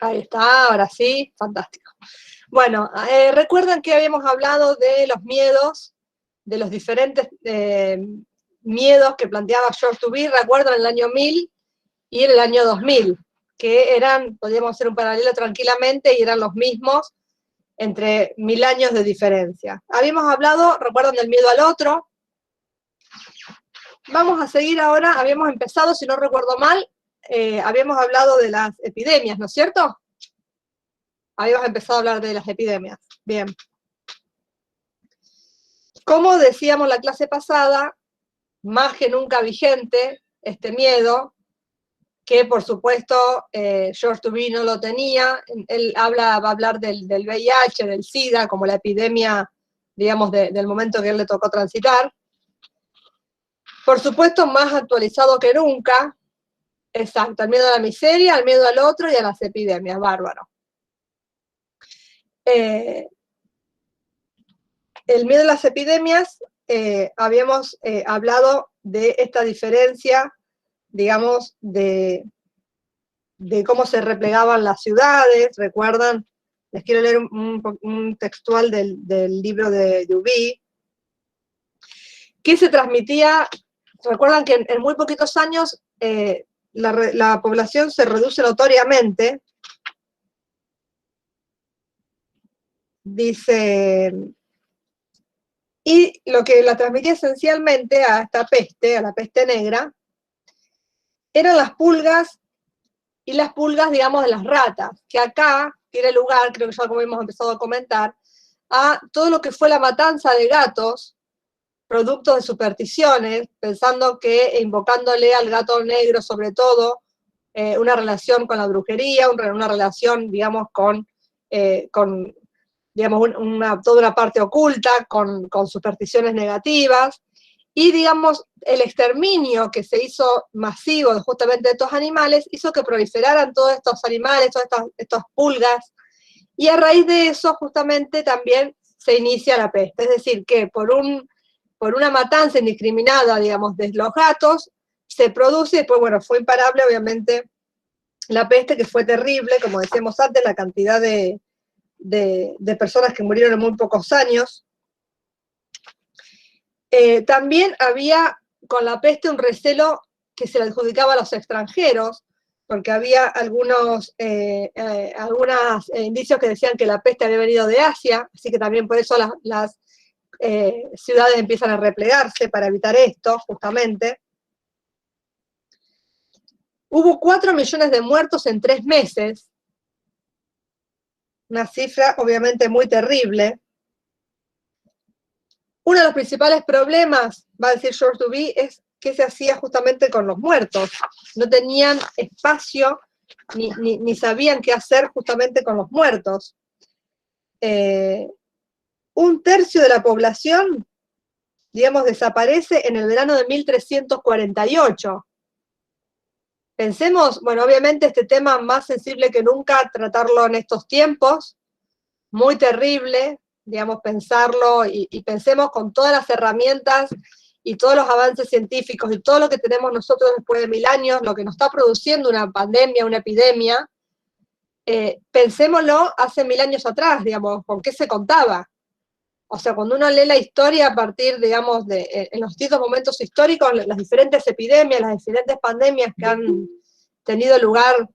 Ahí está, ahora sí, fantástico. Bueno, recuerdan que habíamos hablado de los miedos, de los diferentes miedos que planteaba George Duby, recuerdan, en el año 1000 y en el año 2000, que eran, podríamos hacer un paralelo tranquilamente, y eran los mismos entre 1000 años de diferencia. Habíamos hablado, recuerdan, del miedo al otro. Vamos a seguir ahora, habíamos empezado, si no recuerdo mal, habíamos hablado de las epidemias, ¿no es cierto? Habíamos empezado a hablar de las epidemias. Bien. Como decíamos la clase pasada, más que nunca vigente este miedo, que por supuesto George Duby no lo tenía. Él va a hablar del VIH, del SIDA, como la epidemia, digamos, del momento que él le tocó transitar. Por supuesto, más actualizado que nunca. Exacto, el miedo a la miseria, el miedo al otro y a las epidemias, bárbaro. El miedo a las epidemias, habíamos hablado de esta diferencia, digamos, de cómo se replegaban las ciudades. ¿Recuerdan? Les quiero leer un textual del libro de Duby, que se transmitía. Recuerdan que en muy poquitos años la población se reduce notoriamente. Dice, y lo que la transmitía esencialmente a esta peste, a la peste negra, eran las pulgas, y las pulgas, digamos, de las ratas, que acá tiene lugar, creo que ya como hemos empezado a comentar, a todo lo que fue la matanza de gatos, producto de supersticiones, pensando que, invocándole al gato negro sobre todo, una relación con la brujería, una relación, digamos, con digamos, toda una parte oculta, con supersticiones negativas, y, digamos, el exterminio que se hizo masivo justamente de estos animales hizo que proliferaran todos estos animales, todas estas pulgas, y a raíz de eso justamente también se inicia la peste. Es decir, que por una matanza indiscriminada, digamos, de los gatos, se produce, y después, bueno, fue imparable, obviamente, la peste, que fue terrible, como decíamos antes, la cantidad de personas que murieron en muy pocos años. También había con la peste un recelo que se le adjudicaba a los extranjeros, porque había algunos indicios que decían que la peste había venido de Asia, así que también por eso las ciudades empiezan a replegarse para evitar esto, justamente. Hubo 4 millones de muertos en 3 meses, una cifra obviamente muy terrible. Uno de los principales problemas, va a decir George Duby, es qué se hacía justamente con los muertos. No tenían espacio ni sabían qué hacer justamente con los muertos. 1/3 de la población, digamos, desaparece en el verano de 1348. Pensemos, bueno, obviamente este tema más sensible que nunca, tratarlo en estos tiempos, muy terrible, digamos, pensarlo, y pensemos con todas las herramientas y todos los avances científicos y todo lo que tenemos nosotros después de 1000 años, lo que nos está produciendo una pandemia, una epidemia. Pensémoslo hace 1000 años atrás, digamos, ¿con qué se contaba? O sea, cuando uno lee la historia a partir, digamos, en los distintos momentos históricos, las diferentes epidemias, las diferentes pandemias que han tenido lugar,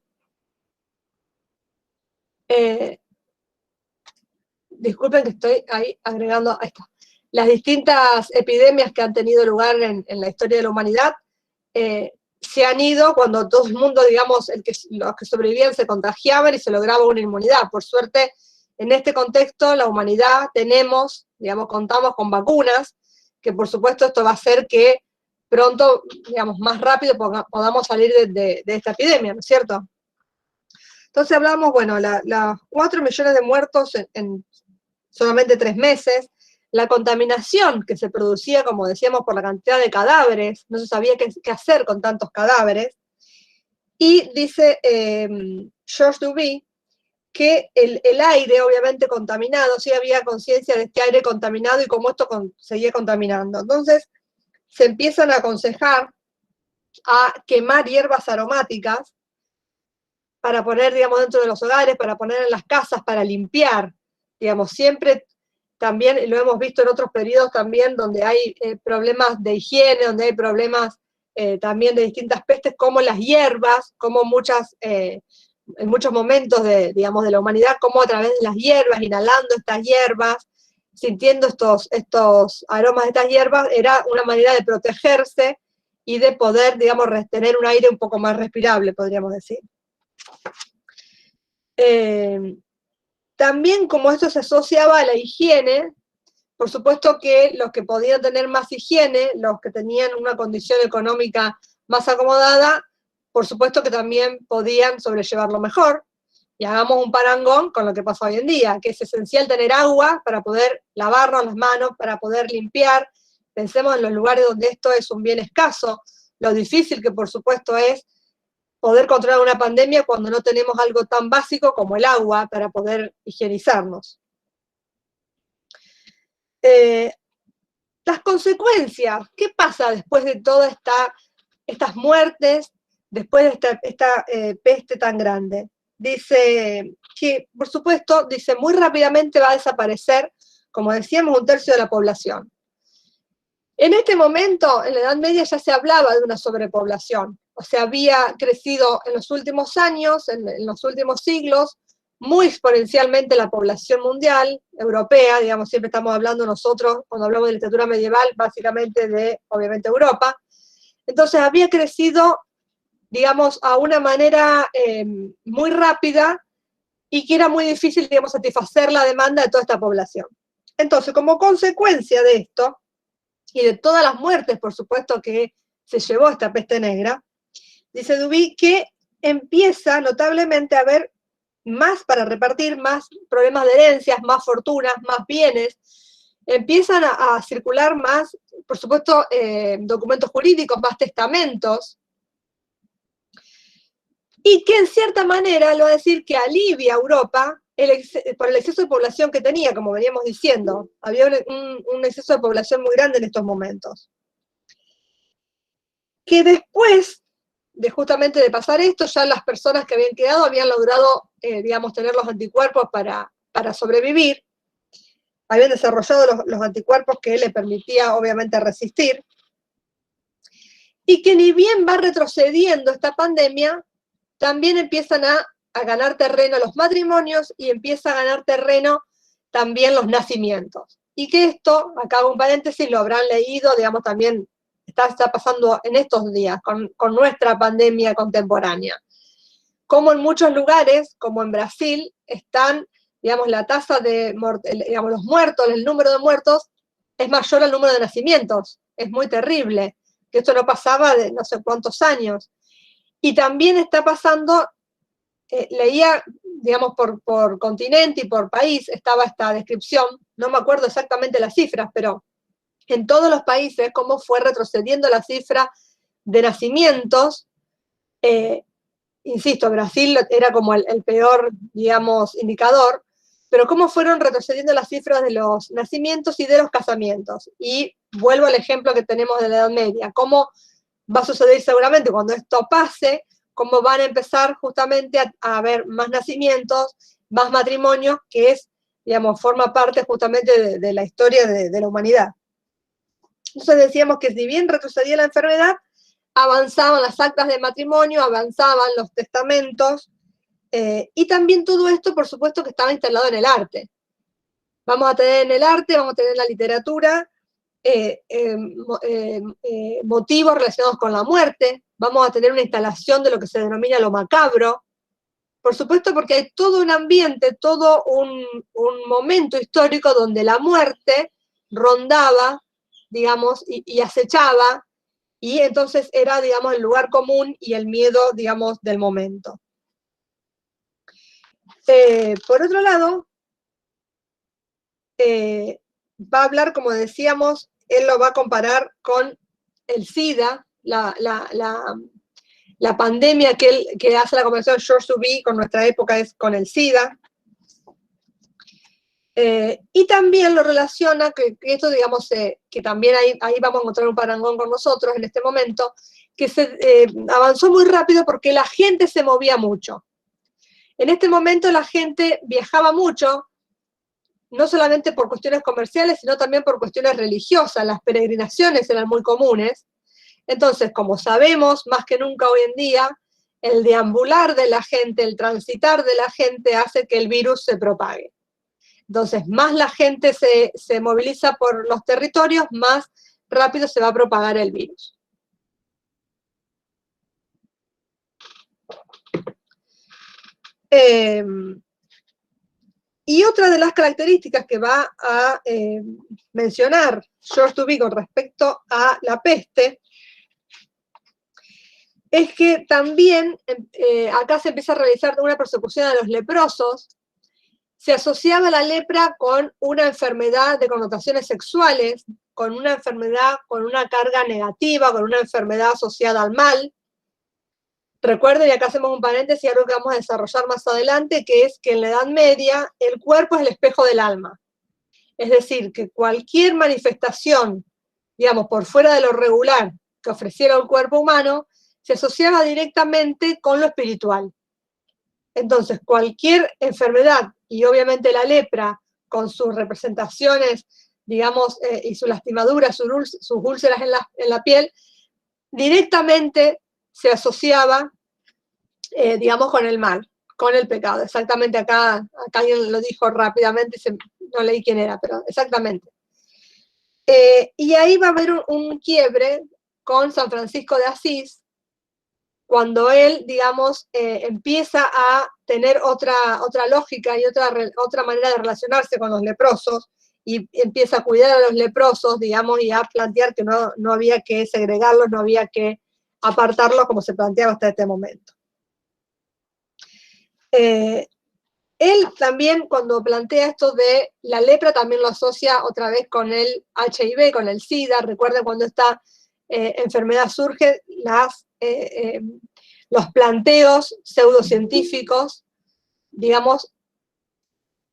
disculpen que estoy ahí agregando, ahí está, las distintas epidemias que han tenido lugar en la historia de la humanidad, se han ido cuando todo el mundo, digamos, los que sobrevivían se contagiaban y se lograba una inmunidad. Por suerte, en este contexto, la humanidad contamos con vacunas, que por supuesto esto va a hacer que pronto, digamos, más rápido podamos salir de esta epidemia, ¿no es cierto? Entonces hablamos, bueno, las 4 millones de muertos en solamente 3 meses, la contaminación que se producía, como decíamos, por la cantidad de cadáveres, no se sabía qué hacer con tantos cadáveres, y dice George Duby que el aire, obviamente contaminado, sí había conciencia de este aire contaminado y cómo esto seguía contaminando. Entonces se empiezan a aconsejar a quemar hierbas aromáticas para poner, digamos, dentro de los hogares, para poner en las casas, para limpiar, digamos, siempre también lo hemos visto en otros periodos también, donde hay problemas de higiene, donde hay problemas también de distintas pestes, como las hierbas, como en muchos momentos digamos, de la humanidad, como a través de las hierbas, inhalando estas hierbas, sintiendo estos aromas de estas hierbas, era una manera de protegerse y de poder, digamos, tener un aire un poco más respirable, podríamos decir. También, como esto se asociaba a la higiene, por supuesto que los que podían tener más higiene, los que tenían una condición económica más acomodada, por supuesto que también podían sobrellevarlo mejor. Y hagamos un parangón con lo que pasa hoy en día, que es esencial tener agua para poder lavarnos las manos, para poder limpiar. Pensemos en los lugares donde esto es un bien escaso, lo difícil que por supuesto es poder controlar una pandemia cuando no tenemos algo tan básico como el agua para poder higienizarnos. Las consecuencias, ¿qué pasa después de todas estas muertes, después de esta peste tan grande? Dice que, por supuesto, dice muy rápidamente va a desaparecer, como decíamos, 1/3 de la población. En este momento, en la Edad Media ya se hablaba de una sobrepoblación, o sea, había crecido en los últimos años, en los últimos siglos, muy exponencialmente la población mundial, europea, digamos, siempre estamos hablando nosotros, cuando hablamos de literatura medieval, básicamente de, obviamente, Europa. Entonces había crecido, digamos, a una manera muy rápida y que era muy difícil, digamos, satisfacer la demanda de toda esta población. Entonces, como consecuencia de esto, y de todas las muertes, por supuesto, que se llevó esta peste negra, dice Duby que empieza notablemente a haber más para repartir, más problemas de herencias, más fortunas, más bienes, empiezan a circular más, por supuesto, documentos jurídicos, más testamentos, y que en cierta manera lo va a decir que alivia a Europa por el exceso de población que tenía, como veníamos diciendo. Había un exceso de población muy grande en estos momentos. Que después justamente de pasar esto, ya las personas que habían quedado habían logrado, digamos, tener los anticuerpos para sobrevivir, habían desarrollado los anticuerpos que le permitía, obviamente, resistir, y que ni bien va retrocediendo esta pandemia, también empiezan a ganar terreno los matrimonios y empieza a ganar terreno también los nacimientos. Y que esto, acá hago un paréntesis, lo habrán leído, digamos, también está pasando en estos días con nuestra pandemia contemporánea. Como en muchos lugares, como en Brasil, están, digamos, la tasa de, digamos, los muertos, el número de muertos es mayor al número de nacimientos. Es muy terrible, que esto no pasaba de no sé cuántos años. Y también está pasando, leía, digamos, por continente y por país, estaba esta descripción, no me acuerdo exactamente las cifras, pero en todos los países, cómo fue retrocediendo la cifra de nacimientos. Insisto, Brasil era como el peor, digamos, indicador, pero cómo fueron retrocediendo las cifras de los nacimientos y de los casamientos. Y vuelvo al ejemplo que tenemos de la Edad Media, cómo va a suceder seguramente cuando esto pase, cómo van a empezar justamente a haber más nacimientos, más matrimonios, que es, digamos, forma parte justamente de la historia de la humanidad. Entonces decíamos que si bien retrocedía la enfermedad, avanzaban las actas de matrimonio, avanzaban los testamentos, y también todo esto, por supuesto, que estaba instalado en el arte. Vamos a tener en el arte, vamos a tener en la literatura, motivos relacionados con la muerte, vamos a tener una instalación de lo que se denomina lo macabro, por supuesto porque hay todo un ambiente, todo un momento histórico donde la muerte rondaba, digamos, y acechaba, y entonces era, digamos, el lugar común y el miedo, digamos, del momento. Por otro lado, va a hablar, como decíamos, él lo va a comparar con el SIDA, la pandemia que hace la comparación George Duby con nuestra época es con el SIDA. Y también lo relaciona, que esto, digamos, que también ahí vamos a encontrar un parangón con nosotros en este momento, que se avanzó muy rápido porque la gente se movía mucho. En este momento la gente viajaba mucho, no solamente por cuestiones comerciales, sino también por cuestiones religiosas. Las peregrinaciones eran muy comunes. Entonces, como sabemos, más que nunca hoy en día, el deambular de la gente, el transitar de la gente hace que el virus se propague. Entonces, más la gente se moviliza por los territorios, más rápido se va a propagar el virus. Y otra de las características que va a mencionar George Duby con respecto a la peste es que también acá se empieza a realizar una persecución a los leprosos. Se asociaba la lepra con una enfermedad de connotaciones sexuales, con una enfermedad con una carga negativa, con una enfermedad asociada al mal. Recuerden, y acá hacemos un paréntesis, algo que vamos a desarrollar más adelante, que es que en la Edad Media el cuerpo es el espejo del alma. Es decir, que cualquier manifestación, digamos, por fuera de lo regular que ofreciera el cuerpo humano, se asociaba directamente con lo espiritual. Entonces, cualquier enfermedad, y obviamente la lepra, con sus representaciones, digamos, y sus lastimaduras, sus úlceras en la piel, directamente se asociaba, digamos, con el mal, con el pecado. Exactamente, acá alguien lo dijo rápidamente, no leí quién era, pero exactamente. Y ahí va a haber un quiebre con San Francisco de Asís, cuando él, digamos, empieza a tener otra lógica y otra manera de relacionarse con los leprosos, y empieza a cuidar a los leprosos, digamos, y a plantear que no había que segregarlos, no había que apartarlos como se planteaba hasta este momento. Él también, cuando plantea esto de la lepra, también lo asocia otra vez con el HIV, con el SIDA. Recuerden, cuando esta enfermedad surge, los planteos pseudocientíficos, digamos,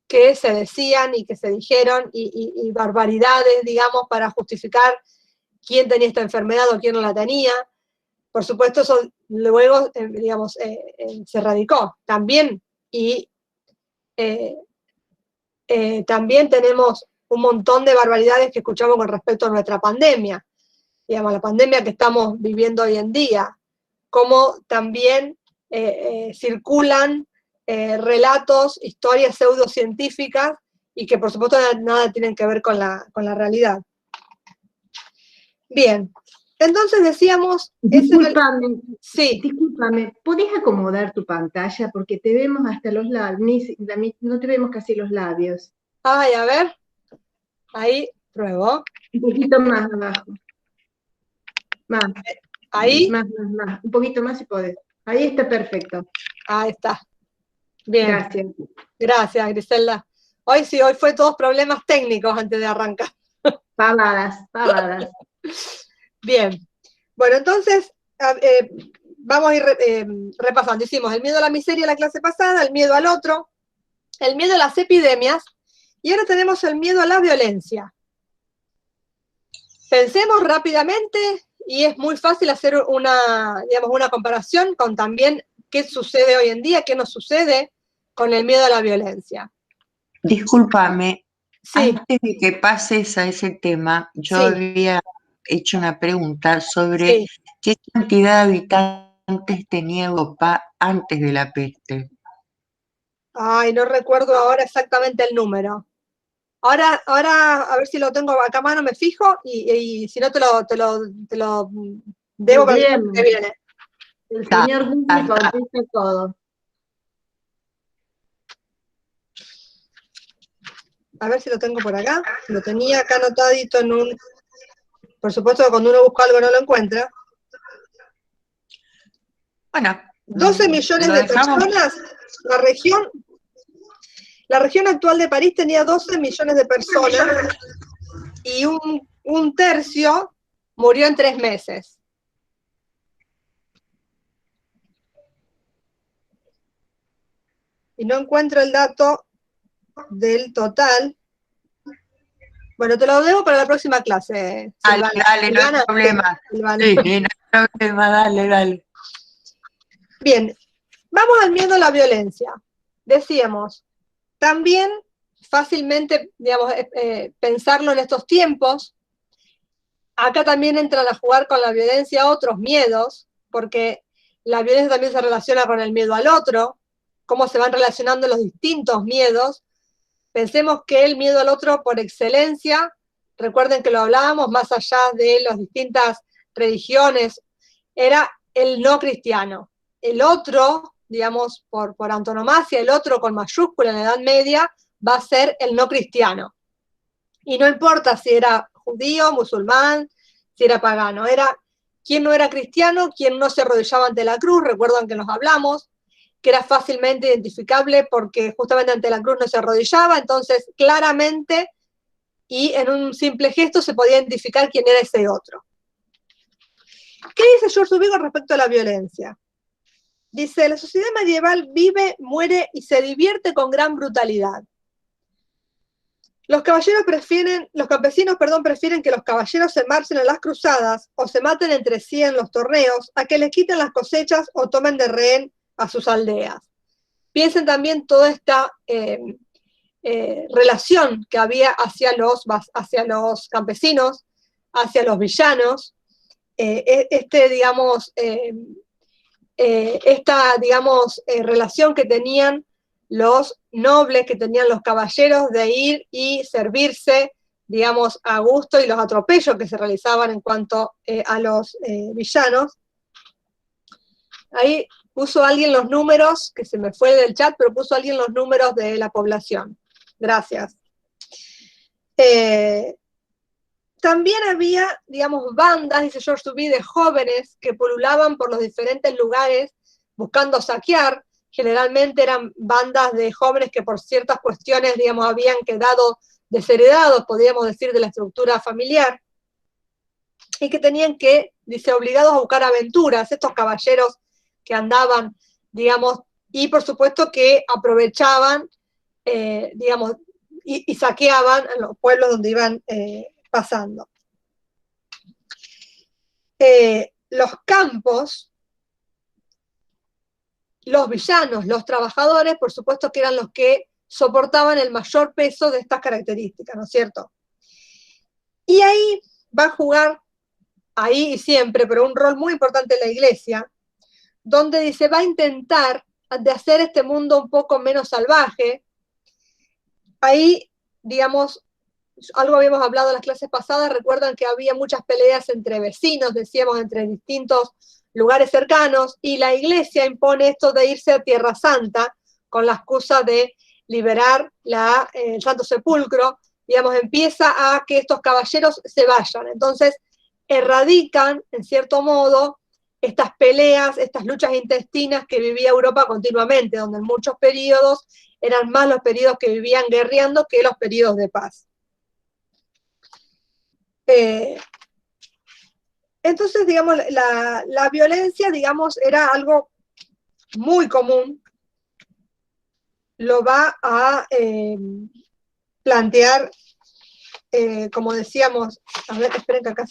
que se decían y que se dijeron, y barbaridades, digamos, para justificar quién tenía esta enfermedad o quién no la tenía. Por supuesto, eso luego, digamos, se radicó también, y también tenemos un montón de barbaridades que escuchamos con respecto a nuestra pandemia, digamos, la pandemia que estamos viviendo hoy en día, como también circulan relatos, historias pseudocientíficas, y que por supuesto nada tienen que ver con la realidad. Bien, entonces decíamos... Discúlpame, sí. Discúlpame, ¿podés acomodar tu pantalla? Porque te vemos hasta los labios, no te vemos casi los labios. Ay, a ver, ahí, pruebo. Un poquito más abajo. Más. Ahí. Más. Un poquito más si podés. Ahí está perfecto. Ahí está. Bien. Gracias. Gracias, Griselda. Hoy fue todos problemas técnicos antes de arrancar. Pavadas. Bien. Bueno, entonces, vamos a ir repasando. Hicimos el miedo a la miseria la clase pasada, el miedo al otro, el miedo a las epidemias, y ahora tenemos el miedo a la violencia. Pensemos rápidamente, y es muy fácil hacer una comparación con también qué sucede hoy en día, qué nos sucede con el miedo a la violencia. Discúlpame, sí. Antes de que pases a ese tema, yo había hecho una pregunta sobre qué cantidad de habitantes tenía Europa antes de la peste. Ay, no recuerdo ahora exactamente el número. Ahora, a ver si lo tengo acá a mano, me fijo, y si no te lo debo para el que viene. El señor Google contesta todo. A ver si lo tengo por acá. Lo tenía acá anotadito en un... Por supuesto que cuando uno busca algo no lo encuentra. Bueno, 12 millones de personas. La región actual de París tenía 12 millones de personas, y un tercio murió en 3 meses. Y no encuentro el dato del total. Bueno, te lo debo para la próxima clase, Silvana. Dale, no hay problema. Sí, no hay problema, dale. Bien, vamos al miedo a la violencia. decíamos, también fácilmente, digamos, pensarlo en estos tiempos. Acá también entran a jugar con la violencia otros miedos, porque la violencia también se relaciona con el miedo al otro, cómo se van relacionando los distintos miedos. Pensemos que el miedo al otro por excelencia, recuerden que lo hablábamos, más allá de las distintas religiones, era el no cristiano. El otro, digamos, por antonomasia, el otro con mayúscula en la Edad Media, va a ser el no cristiano. Y no importa si era judío, musulmán, si era pagano, era quien no era cristiano, quien no se arrodillaba ante la cruz, recuerdan que nos hablamos, que era fácilmente identificable porque justamente ante la cruz no se arrodillaba, entonces claramente y en un simple gesto se podía identificar quién era ese otro. ¿Qué dice George Duby respecto a la violencia? Dice, la sociedad medieval vive, muere y se divierte con gran brutalidad. Los campesinos prefieren que los caballeros se marchen en las cruzadas o se maten entre sí en los torneos a que les quiten las cosechas o tomen de rehén a sus aldeas. Piensen también toda esta relación que había hacia los campesinos, hacia los villanos, relación que tenían los nobles, que tenían los caballeros de ir y servirse, digamos, a gusto, y los atropellos que se realizaban en cuanto a los villanos. Ahí puso alguien los números, que se me fue del chat, pero puso alguien los números de la población. Gracias. También había, digamos, bandas, dice George Duby, de jóvenes que pululaban por los diferentes lugares buscando saquear. Generalmente eran bandas de jóvenes que por ciertas cuestiones, digamos, habían quedado desheredados, podríamos decir, de la estructura familiar, y que tenían que, dice, obligados a buscar aventuras, estos caballeros que andaban, digamos, y por supuesto que aprovechaban, digamos, y saqueaban en los pueblos donde iban pasando. Los campos, los villanos, los trabajadores, por supuesto que eran los que soportaban el mayor peso de estas características, ¿no es cierto? Y ahí va a jugar, ahí y siempre, pero un rol muy importante en la iglesia, donde dice, va a intentar de hacer este mundo un poco menos salvaje. Ahí, digamos, algo habíamos hablado en las clases pasadas, recuerdan que había muchas peleas entre vecinos, decíamos, entre distintos lugares cercanos, y la iglesia impone esto de irse a Tierra Santa con la excusa de liberar el Santo Sepulcro, digamos, empieza a que estos caballeros se vayan. Entonces, erradican, en cierto modo, estas peleas, estas luchas intestinas que vivía Europa continuamente, donde en muchos periodos eran más los periodos que vivían guerreando que los periodos de paz. Entonces, digamos, la violencia, digamos, era algo muy común. Lo va a plantear, como decíamos, a ver, esperen que acá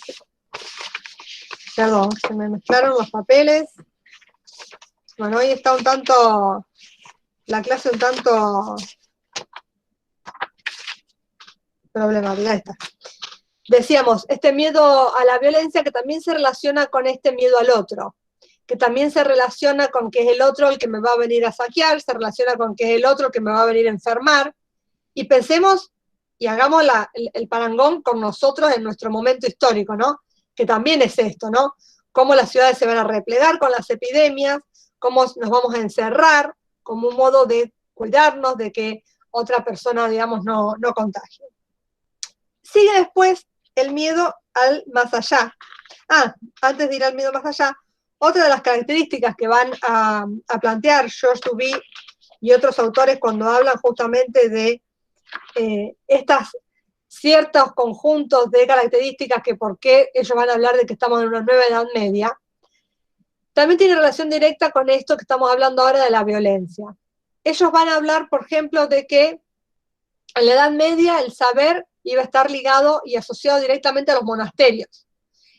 perdón, se me mezclaron los papeles. Bueno, hoy está un tanto, la clase un tanto problemática. Ahí está. Decíamos, este miedo a la violencia que también se relaciona con este miedo al otro, que también se relaciona con que es el otro el que me va a venir a saquear, se relaciona con que es el otro el que me va a venir a enfermar, y pensemos y hagamos el parangón con nosotros en nuestro momento histórico, ¿no? Que también es esto, ¿no? Cómo las ciudades se van a replegar con las epidemias, cómo nos vamos a encerrar como un modo de cuidarnos de que otra persona, digamos, no contagie. Sigue después el miedo al más allá. Antes de ir al miedo más allá, otra de las características que van a plantear George Duby y otros autores cuando hablan justamente de estas ciertos conjuntos de características que por qué ellos van a hablar de que estamos en una nueva Edad Media, también tiene relación directa con esto que estamos hablando ahora de la violencia. Ellos van a hablar, por ejemplo, de que en la Edad Media el saber iba a estar ligado y asociado directamente a los monasterios.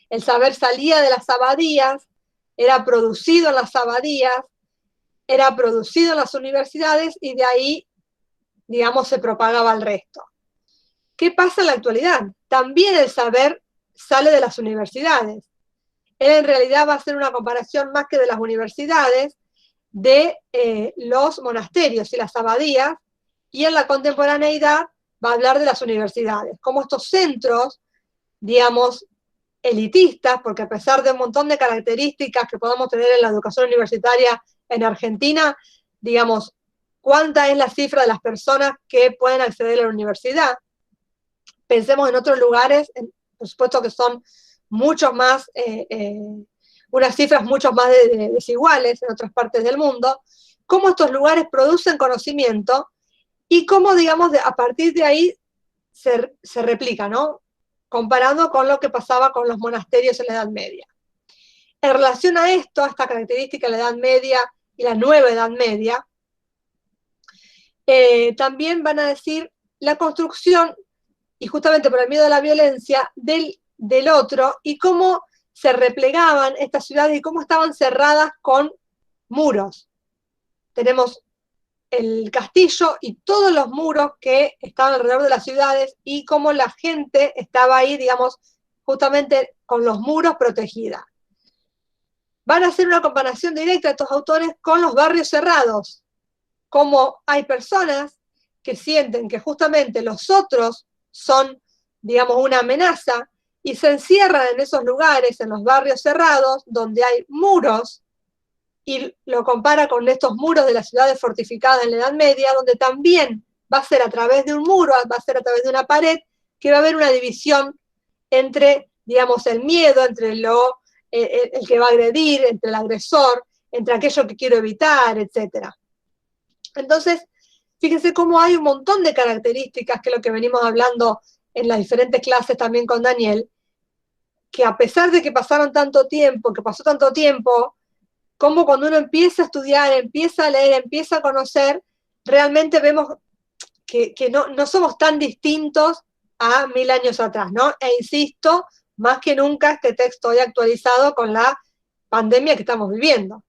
El saber salía de las abadías, era producido en las abadías, era producido en las universidades y de ahí, digamos, se propagaba al resto. ¿Qué pasa en la actualidad? También el saber sale de las universidades. Él en realidad va a hacer una comparación más que de las universidades, de los monasterios y las abadías, y en la contemporaneidad va a hablar de las universidades, como estos centros, digamos, elitistas, porque a pesar de un montón de características que podamos tener en la educación universitaria en Argentina, digamos, ¿cuánta es la cifra de las personas que pueden acceder a la universidad? Pensemos en otros lugares, por supuesto que son muchos más, unas cifras mucho más desiguales en otras partes del mundo, cómo estos lugares producen conocimiento y cómo, digamos, a partir de ahí se replica, ¿no? Comparando con lo que pasaba con los monasterios en la Edad Media. En relación a esto, a esta característica de la Edad Media y la nueva Edad Media, también van a decir la construcción, y justamente por el miedo a la violencia, del otro, y cómo se replegaban estas ciudades y cómo estaban cerradas con muros. Tenemos el castillo y todos los muros que estaban alrededor de las ciudades y cómo la gente estaba ahí, digamos, justamente con los muros protegida. Van a hacer una comparación directa estos autores con los barrios cerrados, cómo hay personas que sienten que justamente los otros son, digamos, una amenaza y se encierran en esos lugares, en los barrios cerrados, donde hay muros, y lo compara con estos muros de las ciudades fortificadas en la Edad Media, donde también va a ser a través de un muro, va a ser a través de una pared, que va a haber una división entre, digamos, el miedo, entre el que va a agredir, entre el agresor, entre aquello que quiero evitar, etc. Entonces, fíjense cómo hay un montón de características, que es lo que venimos hablando en las diferentes clases también con Daniel, que a pesar de que pasaron tanto tiempo, que pasó tanto tiempo, como cuando uno empieza a estudiar, empieza a leer, empieza a conocer, realmente vemos que no somos tan distintos a 1000 años atrás, ¿no? E insisto, más que nunca este texto hoy actualizado con la pandemia que estamos viviendo.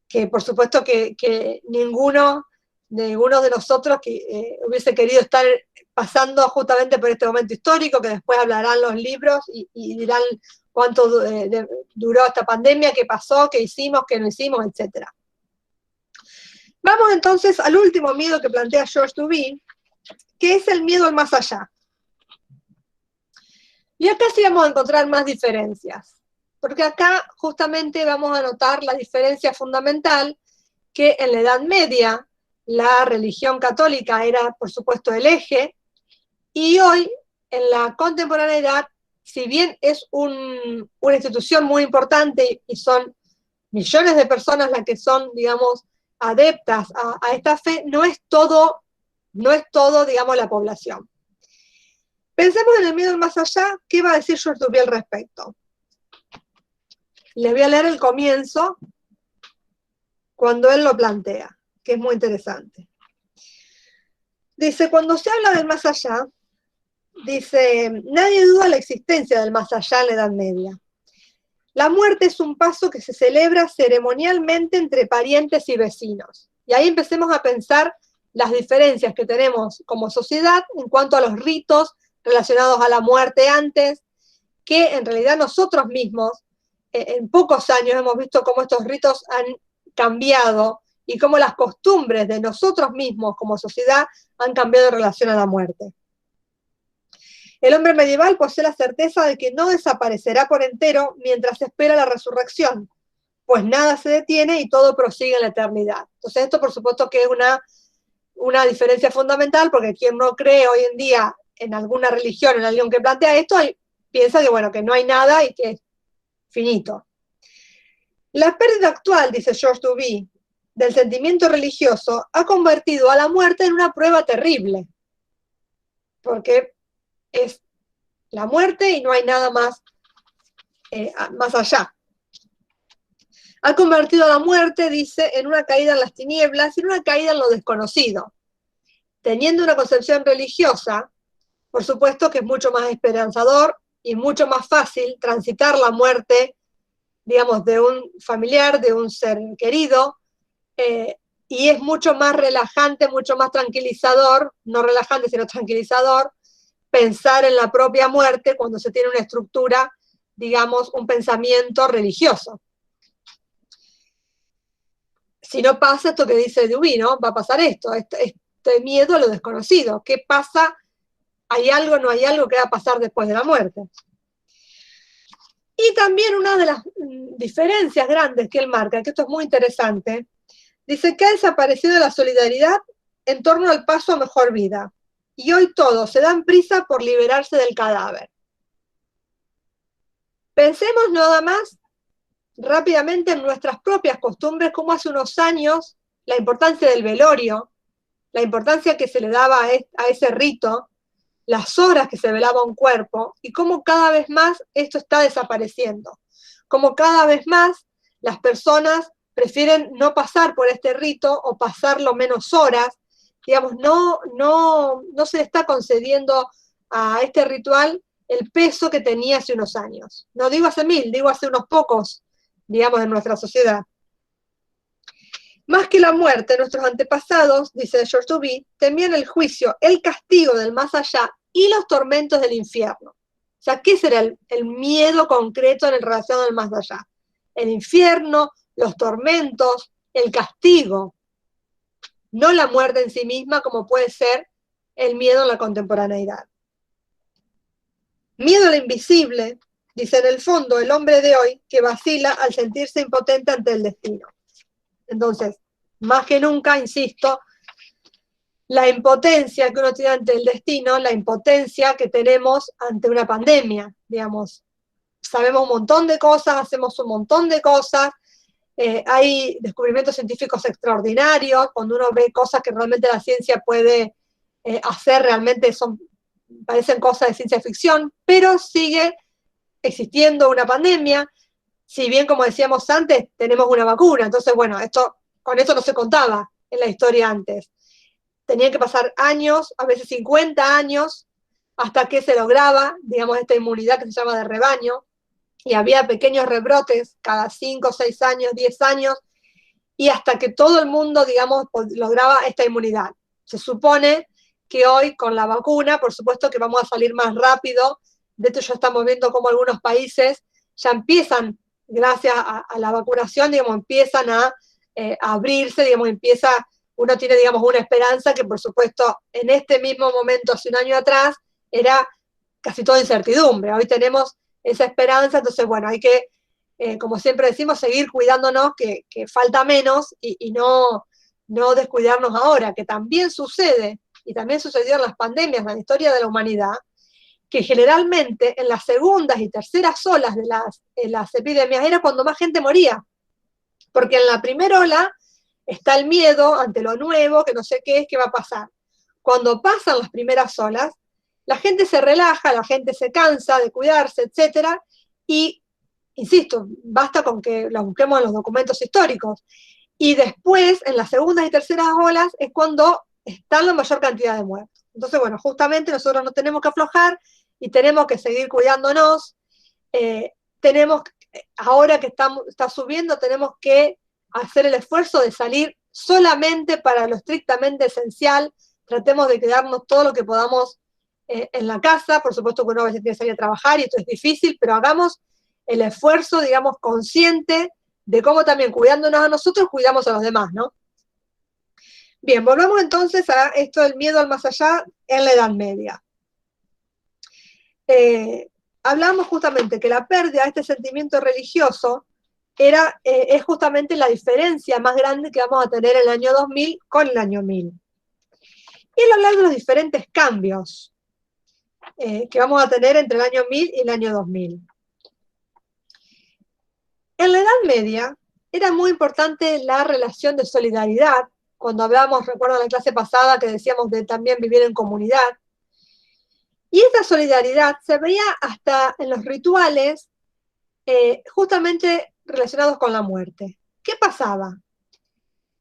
Que por supuesto que ninguno de nosotros que hubiese querido estar pasando justamente por este momento histórico, que después hablarán los libros y dirán cuánto duró esta pandemia, qué pasó, qué hicimos, qué no hicimos, etc. Vamos entonces al último miedo que plantea George Duby, que es el miedo al más allá. Y acá sí vamos a encontrar más diferencias, porque acá justamente vamos a notar la diferencia fundamental, que en la Edad Media la religión católica era, por supuesto, el eje, y hoy, en la contemporaneidad, si bien es una institución muy importante y son millones de personas las que son, digamos, adeptas a esta fe, no es todo, digamos, la población. Pensemos en el miedo al más allá. ¿Qué va a decir George Duby al respecto? Les voy a leer el comienzo cuando él lo plantea, que es muy interesante. Dice, cuando se habla del más allá, dice, nadie duda la existencia del más allá en la Edad Media. La muerte es un paso que se celebra ceremonialmente entre parientes y vecinos. Y ahí empecemos a pensar las diferencias que tenemos como sociedad en cuanto a los ritos relacionados a la muerte antes, que en realidad nosotros mismos, en pocos años hemos visto cómo estos ritos han cambiado y cómo las costumbres de nosotros mismos como sociedad han cambiado en relación a la muerte. El hombre medieval posee la certeza de que no desaparecerá por entero mientras espera la resurrección, pues nada se detiene y todo prosigue en la eternidad. Entonces esto por supuesto que es una diferencia fundamental, porque quien no cree hoy en día en alguna religión, en alguien que plantea esto, piensa que, bueno, que no hay nada y que es finito. La pérdida actual, dice George Duby, del sentimiento religioso ha convertido a la muerte en una prueba terrible, porque es la muerte y no hay nada más, más allá. Ha convertido a la muerte, dice, en una caída en las tinieblas y en una caída en lo desconocido. Teniendo una concepción religiosa, por supuesto que es mucho más esperanzador y mucho más fácil transitar la muerte, digamos, de un familiar, de un ser querido, y es mucho más relajante, mucho más tranquilizador, no relajante, sino tranquilizador, pensar en la propia muerte cuando se tiene una estructura, digamos, un pensamiento religioso. Si no pasa esto que dice Dewey, ¿no? Va a pasar esto, este miedo a lo desconocido. ¿Qué pasa? ¿Hay algo, no hay algo que va a pasar después de la muerte? Y también una de las diferencias grandes que él marca, que esto es muy interesante, dice que ha desaparecido la solidaridad en torno al paso a mejor vida. Y hoy todos se dan prisa por liberarse del cadáver. Pensemos nada más rápidamente en nuestras propias costumbres, como hace unos años la importancia del velorio, la importancia que se le daba a ese rito, las horas que se velaba un cuerpo, y cómo cada vez más esto está desapareciendo, cómo cada vez más las personas prefieren no pasar por este rito o pasarlo menos horas, digamos, no se le está concediendo a este ritual el peso que tenía hace unos años. No digo hace 1000, digo hace unos pocos, digamos, en nuestra sociedad. Más que la muerte, nuestros antepasados, dice George Duby, temían el juicio, el castigo del más allá y los tormentos del infierno. O sea, ¿qué será el miedo concreto en relación al más allá? El infierno, los tormentos, el castigo, no la muerte en sí misma, como puede ser el miedo en la contemporaneidad. Miedo al invisible, dice en el fondo el hombre de hoy que vacila al sentirse impotente ante el destino. Entonces, más que nunca, insisto, la impotencia que uno tiene ante el destino, la impotencia que tenemos ante una pandemia, digamos. Sabemos un montón de cosas, hacemos un montón de cosas, hay descubrimientos científicos extraordinarios, cuando uno ve cosas que realmente la ciencia puede hacer, realmente parecen cosas de ciencia ficción, pero sigue existiendo una pandemia, si bien, como decíamos antes, tenemos una vacuna. Entonces, bueno, con esto no se contaba en la historia antes. Tenían que pasar años, a veces 50 años, hasta que se lograba, digamos, esta inmunidad que se llama de rebaño, y había pequeños rebrotes cada 5, 6 años, 10 años, y hasta que todo el mundo, digamos, lograba esta inmunidad. Se supone que hoy, con la vacuna, por supuesto que vamos a salir más rápido. De hecho, ya estamos viendo cómo algunos países ya empiezan, gracias a la vacunación, digamos, empiezan a abrirse, digamos, uno tiene, digamos, una esperanza que, por supuesto, en este mismo momento, hace un año atrás, era casi toda incertidumbre. Hoy tenemos esa esperanza, entonces, bueno, hay que, como siempre decimos, seguir cuidándonos, que falta menos, y no descuidarnos ahora, que también sucede, y también sucedió en las pandemias, en la historia de la humanidad, que generalmente en las segundas y terceras olas de las epidemias era cuando más gente moría, porque en la primera ola está el miedo ante lo nuevo, que no sé qué es, qué va a pasar. Cuando pasan las primeras olas, la gente se relaja, la gente se cansa de cuidarse, etcétera, y, insisto, basta con que lo busquemos en los documentos históricos. Y después, en las segundas y terceras olas, es cuando está la mayor cantidad de muertos. Entonces, bueno, justamente nosotros no tenemos que aflojar y tenemos que seguir cuidándonos. Ahora que está subiendo, tenemos que hacer el esfuerzo de salir solamente para lo estrictamente esencial. Tratemos de quedarnos todo lo que podamos en la casa. Por supuesto que uno a veces tiene que salir a trabajar y esto es difícil, pero hagamos el esfuerzo, digamos, consciente de cómo también cuidándonos a nosotros, cuidamos a los demás, ¿no? Bien, volvamos entonces a esto del miedo al más allá en la Edad Media. Hablamos justamente que la pérdida de este sentimiento religioso es justamente la diferencia más grande que vamos a tener en el año 2000 con el año 1000. Y él habla de los diferentes cambios que vamos a tener entre el año 1000 y el año 2000. En la Edad Media era muy importante la relación de solidaridad, cuando hablábamos, recuerdo en la clase pasada que decíamos de también vivir en comunidad. Y esta solidaridad se veía hasta en los rituales justamente relacionados con la muerte. ¿Qué pasaba?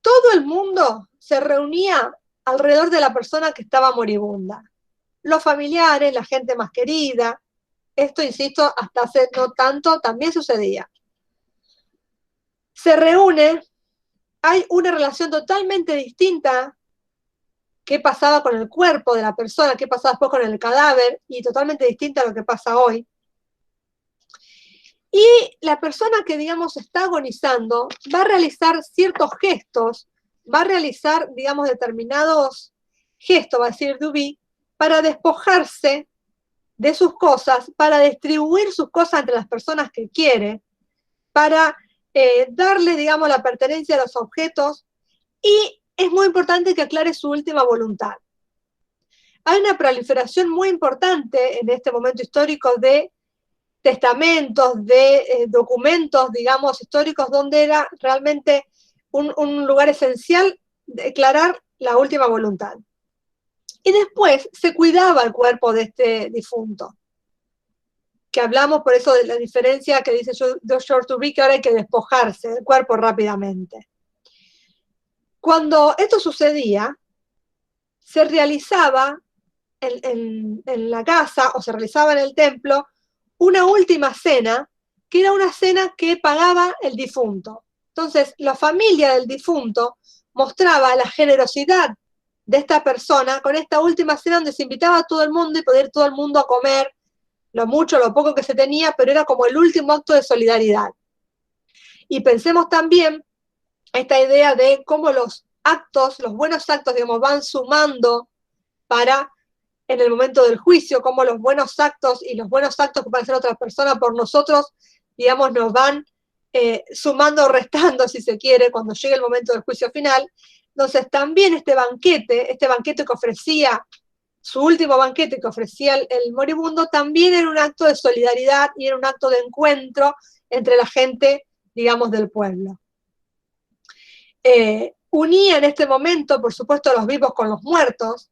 Todo el mundo se reunía alrededor de la persona que estaba moribunda. Los familiares, la gente más querida. Esto, insisto, hasta hace no tanto también sucedía. Se reúne hay una relación totalmente distinta qué pasaba con el cuerpo de la persona, qué pasaba después con el cadáver, y totalmente distinta a lo que pasa hoy. Y la persona que, digamos, está agonizando va a realizar ciertos gestos, va a realizar, digamos, determinados gestos, va a decir Duby, para despojarse de sus cosas, para distribuir sus cosas entre las personas que quiere, para darle, digamos, la pertenencia a los objetos, y es muy importante que aclare su última voluntad. Hay una proliferación muy importante en este momento histórico de testamentos, de documentos, digamos, históricos, donde era realmente un lugar esencial declarar la última voluntad. Y después se cuidaba el cuerpo de este difunto, que hablamos por eso de la diferencia que dice George Duby, que ahora hay que despojarse del cuerpo rápidamente. Cuando esto sucedía, se realizaba en la casa, o se realizaba en el templo, una última cena, que era una cena que pagaba el difunto. Entonces, la familia del difunto mostraba la generosidad de esta persona con esta última cena donde se invitaba a todo el mundo y podía ir todo el mundo a comer lo mucho, lo poco que se tenía, pero era como el último acto de solidaridad. Y pensemos también esta idea de cómo los actos, los buenos actos, digamos, van sumando para en el momento del juicio, cómo los buenos actos y los buenos actos que pueden hacer otras personas por nosotros, digamos, nos van sumando o restando, si se quiere, cuando llegue el momento del juicio final. Entonces, también este banquete que ofrecía, su último banquete que ofrecía el moribundo, también era un acto de solidaridad y era un acto de encuentro entre la gente, digamos, del pueblo. Unía en este momento, por supuesto, a los vivos con los muertos.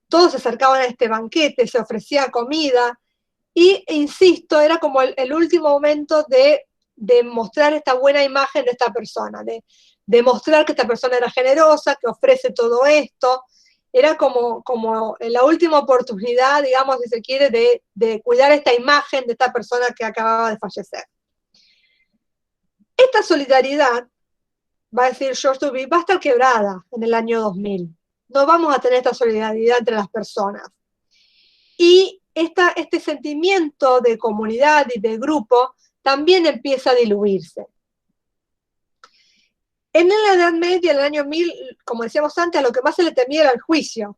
Todos se acercaban a este banquete, se ofrecía comida, y, insisto, era como el último momento de mostrar esta buena imagen de esta persona, de mostrar que esta persona era generosa, que ofrece todo esto. Era como la última oportunidad, digamos, si se quiere, de cuidar esta imagen de esta persona que acababa de fallecer. Esta solidaridad, va a decir George Duby, va a estar quebrada en el año 2000. No vamos a tener esta solidaridad entre las personas. Y este sentimiento de comunidad y de grupo también empieza a diluirse. En la Edad Media, en el año 1000, como decíamos antes, a lo que más se le temía era el juicio.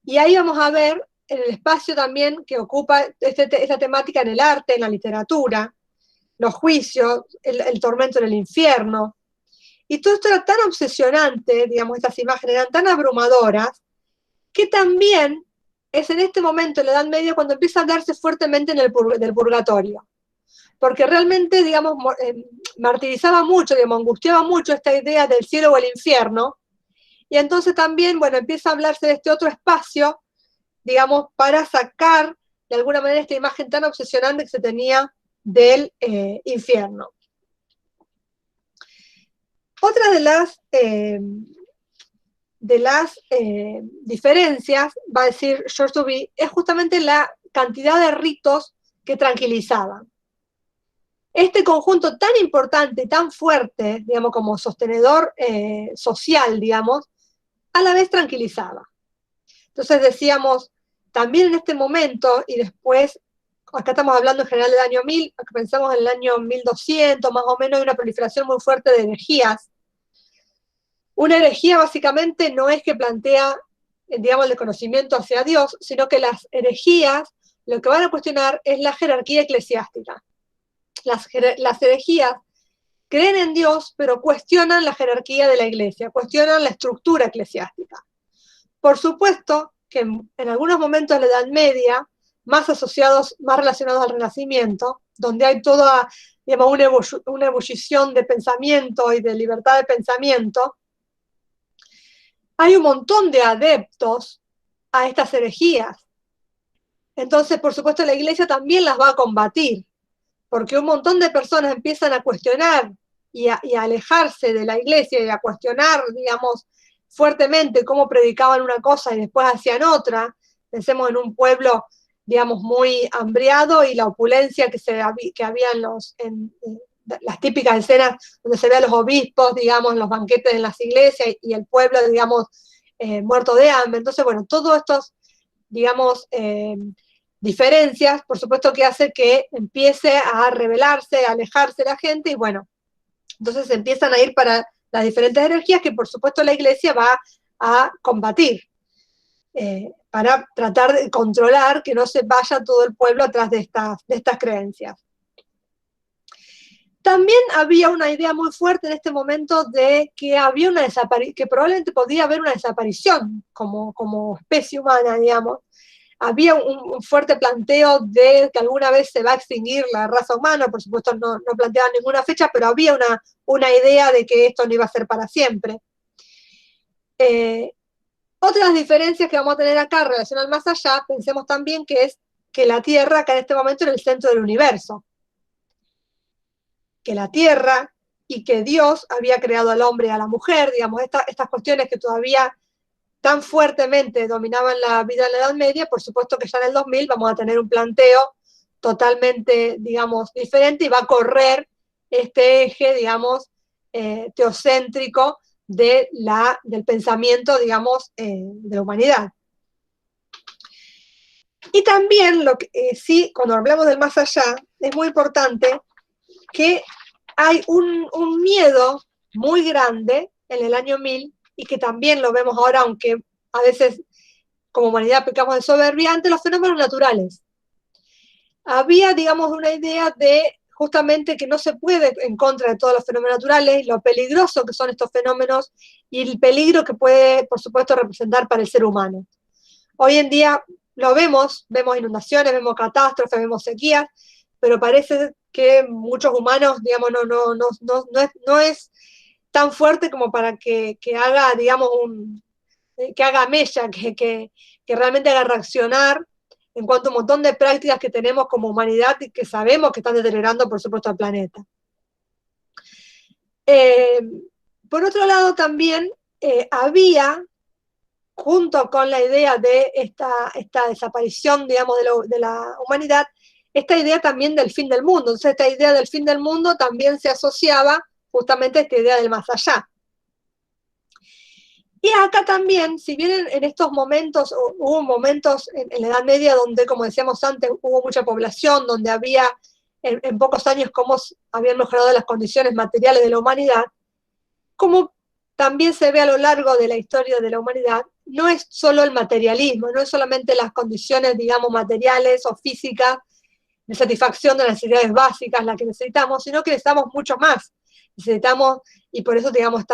Y ahí vamos a ver en el espacio también que ocupa esta temática en el arte, en la literatura, los juicios, el tormento en el infierno. Y todo esto era tan obsesionante, digamos, estas imágenes eran tan abrumadoras, que también es en este momento, en la Edad Media, cuando empieza a hablarse fuertemente del purgatorio. Porque realmente, digamos, martirizaba mucho, digamos, angustiaba mucho esta idea del cielo o el infierno. Y entonces también, bueno, empieza a hablarse de este otro espacio, digamos, para sacar de alguna manera esta imagen tan obsesionante que se tenía del infierno. Otra de las diferencias, va a decir George Duby, es justamente la cantidad de ritos que tranquilizaban. Este conjunto tan importante, tan fuerte, digamos, como sostenedor social, digamos, a la vez tranquilizaba. Entonces decíamos, también en este momento, y después, acá estamos hablando en general del año 1000, pensamos en el año 1200, más o menos, hay una proliferación muy fuerte de herejías. Una herejía básicamente no es que plantea, digamos, el conocimiento hacia Dios, sino que las herejías lo que van a cuestionar es la jerarquía eclesiástica. Las herejías creen en Dios, pero cuestionan la jerarquía de la iglesia, cuestionan la estructura eclesiástica. Por supuesto que en algunos momentos de la Edad Media, más relacionados al Renacimiento, donde hay toda, digamos, una ebullición de pensamiento y de libertad de pensamiento, hay un montón de adeptos a estas herejías. Entonces, por supuesto, la iglesia también las va a combatir, porque un montón de personas empiezan a cuestionar y a alejarse de la iglesia y a cuestionar, digamos, fuertemente cómo predicaban una cosa y después hacían otra. Pensemos en un pueblo, digamos, muy hambriado y la opulencia que había las típicas escenas donde se ve a los obispos, digamos, en los banquetes en las iglesias y el pueblo, digamos, muerto de hambre. Entonces, bueno, todos estos, digamos, diferencias, por supuesto que hace que empiece a rebelarse, a alejarse la gente, y bueno, entonces empiezan a ir para las diferentes energías que por supuesto la iglesia va a combatir, para tratar de controlar que no se vaya todo el pueblo atrás de estas creencias. También había una idea muy fuerte en este momento de que había una que probablemente podía haber una desaparición como especie humana, digamos. Había un fuerte planteo de que alguna vez se va a extinguir la raza humana, por supuesto no planteaban ninguna fecha, pero había una idea de que esto no iba a ser para siempre. Otras diferencias que vamos a tener acá en relación al más allá, pensemos también que es que la Tierra acá en este momento era el centro del universo. Que la Tierra y que Dios había creado al hombre y a la mujer, digamos, estas cuestiones que todavía tan fuertemente dominaban la vida en la Edad Media, por supuesto que ya en el 2000 vamos a tener un planteo totalmente, digamos, diferente y va a correr este eje, digamos, teocéntrico del pensamiento, digamos, de la humanidad. Y también, sí, cuando hablamos del más allá, es muy importante que hay un miedo muy grande en el año 1000, y que también lo vemos ahora, aunque a veces como humanidad pecamos de soberbia, ante los fenómenos naturales. Había, digamos, una idea de justamente que no se puede en contra de todos los fenómenos naturales, lo peligroso que son estos fenómenos y el peligro que puede, por supuesto, representar para el ser humano. Hoy en día lo vemos inundaciones, vemos catástrofes, vemos sequías, pero parece que muchos humanos, digamos, no es tan fuerte como para que haga, digamos, que haga mella, que realmente haga reaccionar en cuanto a un montón de prácticas que tenemos como humanidad y que sabemos que están deteriorando, por supuesto, al planeta. Por otro lado, también había, junto con la idea de esta desaparición, digamos, de la humanidad, esta idea también del fin del mundo. Entonces, esta idea del fin del mundo también se asociaba justamente a esta idea del más allá. Y acá también, si bien en estos momentos, hubo momentos en la Edad Media donde, como decíamos antes, hubo mucha población, donde había en pocos años cómo habían mejorado las condiciones materiales de la humanidad, como también se ve a lo largo de la historia de la humanidad, no es solo el materialismo, no es solamente las condiciones, digamos, materiales o físicas de satisfacción de las necesidades básicas las que necesitamos, sino que necesitamos mucho más. Necesitamos, y por eso, digamos,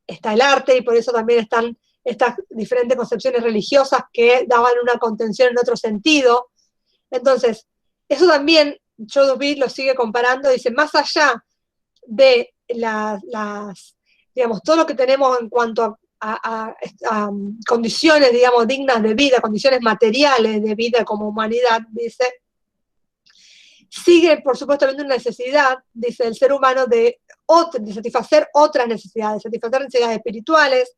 está el arte, y por eso también están estas diferentes concepciones religiosas que daban una contención en otro sentido. Entonces, eso también Choudhury lo sigue comparando, dice, más allá de digamos, todo lo que tenemos en cuanto a condiciones, digamos, dignas de vida, condiciones materiales de vida como humanidad, dice, sigue, por supuesto, habiendo una necesidad, dice el ser humano, de satisfacer otras necesidades, satisfacer necesidades espirituales,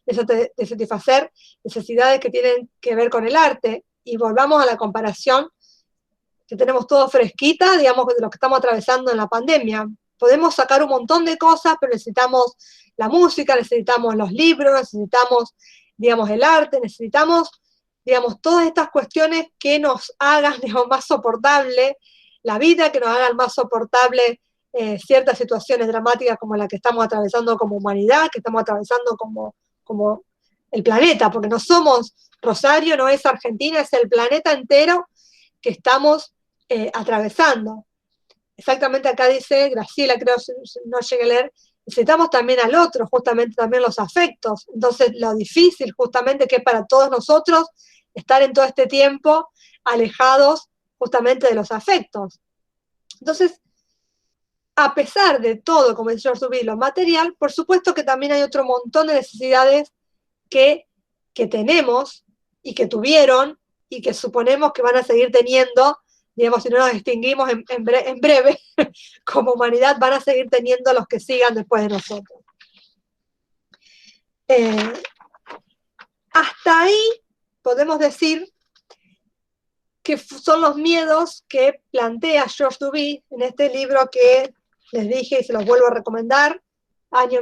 de satisfacer necesidades que tienen que ver con el arte. Y volvamos a la comparación que tenemos todo fresquita, digamos, de lo que estamos atravesando en la pandemia. Podemos sacar un montón de cosas, pero necesitamos la música, necesitamos los libros, necesitamos, digamos, el arte, necesitamos, digamos, todas estas cuestiones que nos hagan, digamos, más soportable la vida, que nos hagan más soportable ciertas situaciones dramáticas como la que estamos atravesando como humanidad, que estamos atravesando como el planeta, porque no somos Rosario, no es Argentina, es el planeta entero que estamos atravesando. Exactamente acá dice Graciela, creo, no llegué a leer, necesitamos también al otro, justamente también los afectos. Entonces, lo difícil justamente que es para todos nosotros estar en todo este tiempo alejados justamente de los afectos. Entonces, a pesar de todo, como dice Choudhury, lo material, por supuesto que también hay otro montón de necesidades que tenemos y que tuvieron y que suponemos que van a seguir teniendo, digamos, si no nos extinguimos en breve, como humanidad, van a seguir teniendo los que sigan después de nosotros. Hasta ahí podemos decir que son los miedos que plantea Choudhury en este libro que les dije y se los vuelvo a recomendar, año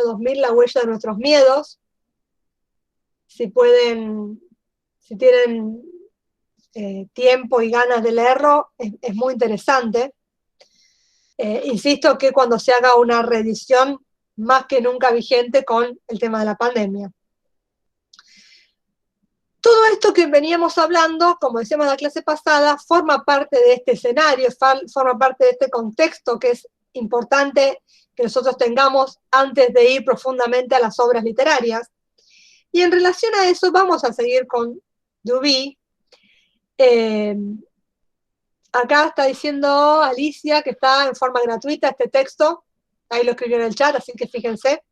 2000, La huella de nuestros miedos. Si pueden, si tienen tiempo y ganas de leerlo, es muy interesante. Insisto que cuando se haga una reedición más que nunca vigente con el tema de la pandemia. Todo esto que veníamos hablando, como decíamos en la clase pasada, forma parte de este escenario, forma parte de este contexto que es importante que nosotros tengamos antes de ir profundamente a las obras literarias. Y en relación a eso vamos a seguir con Duby. Acá está diciendo Alicia que está en forma gratuita este texto, ahí lo escribió en el chat, así que fíjense.